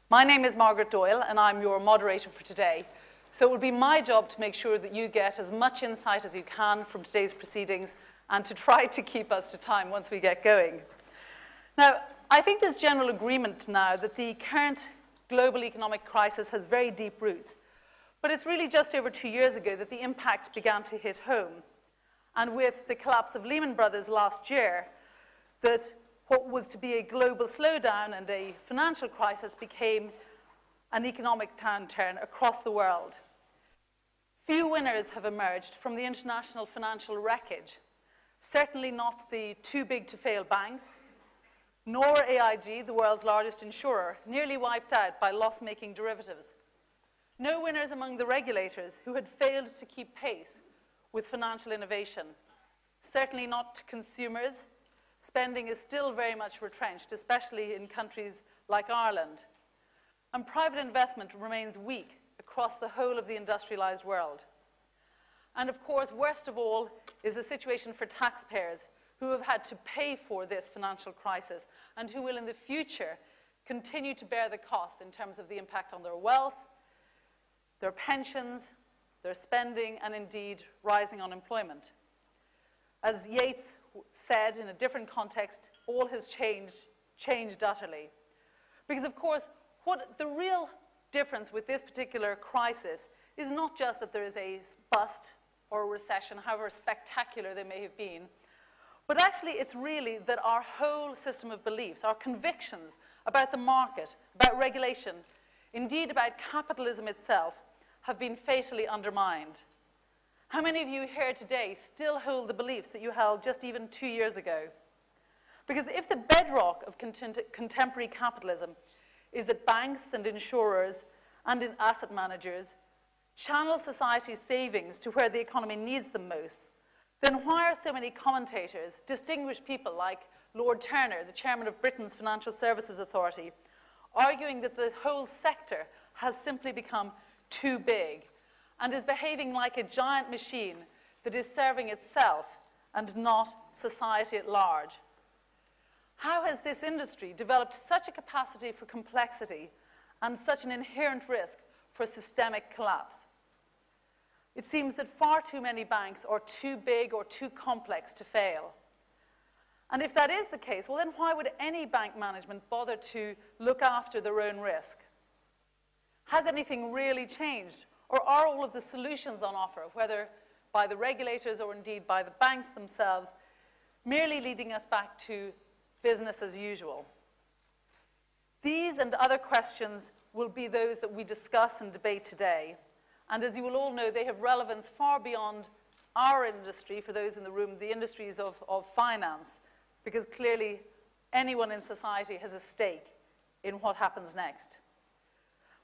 My name is Margaret Doyle, and I'm your moderator for today. So it will be my job to make sure that you get as much insight as you can from today's proceedings and to try to keep us to time once we get going. Now, I think there's general agreement now that the current global economic crisis has very deep roots. But it's really just over 2 years ago that the impact began to hit home. And with the collapse of Lehman Brothers last year, that what was to be a global slowdown and a financial crisis became an economic downturn across the world. Few winners have emerged from the international financial wreckage. Certainly not the too-big-to-fail banks, nor AIG, the world's largest insurer, nearly wiped out by loss-making derivatives. No winners among the regulators who had failed to keep pace with financial innovation. Certainly not consumers. Spending is still very much retrenched, especially in countries like Ireland. And private investment remains weak across the whole of the industrialized world. And of course, worst of all is the situation for taxpayers who have had to pay for this financial crisis and who will in the future continue to bear the cost in terms of the impact on their wealth, their pensions, their spending, and indeed rising unemployment. As Yeats said in a different context, all has changed utterly. Because of course, what the real difference with this particular crisis is not just that there is a bust or a recession, however spectacular they may have been, but actually it's really that our whole system of beliefs, our convictions about the market, about regulation, indeed about capitalism itself, have been fatally undermined. How many of you here today still hold the beliefs that you held just even 2 years ago? Because if the bedrock of contemporary capitalism is that banks and insurers and asset managers channel society's savings to where the economy needs them most, then why are so many commentators, distinguished people like Lord Turner, the chairman of Britain's Financial Services Authority, arguing that the whole sector has simply become too big and is behaving like a giant machine that is serving itself and not society at large? How has this industry developed such a capacity for complexity and such an inherent risk for systemic collapse? It seems that far too many banks are too big or too complex to fail. And if that is the case, well then why would any bank management bother to look after their own risk? Has anything really changed? Or are all of the solutions on offer, whether by the regulators or indeed by the banks themselves, merely leading us back to business as usual? These and other questions will be those that we discuss and debate today. And as you will all know, they have relevance far beyond our industry, for those in the room, the industries of finance, because clearly anyone in society has a stake in what happens next.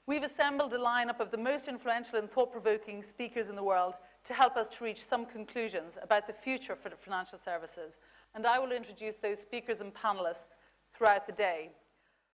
We've assembled a lineup of the most influential and thought-provoking speakers in the world to help us to reach some conclusions about the future for financial services. And I will introduce those speakers and panelists throughout the day.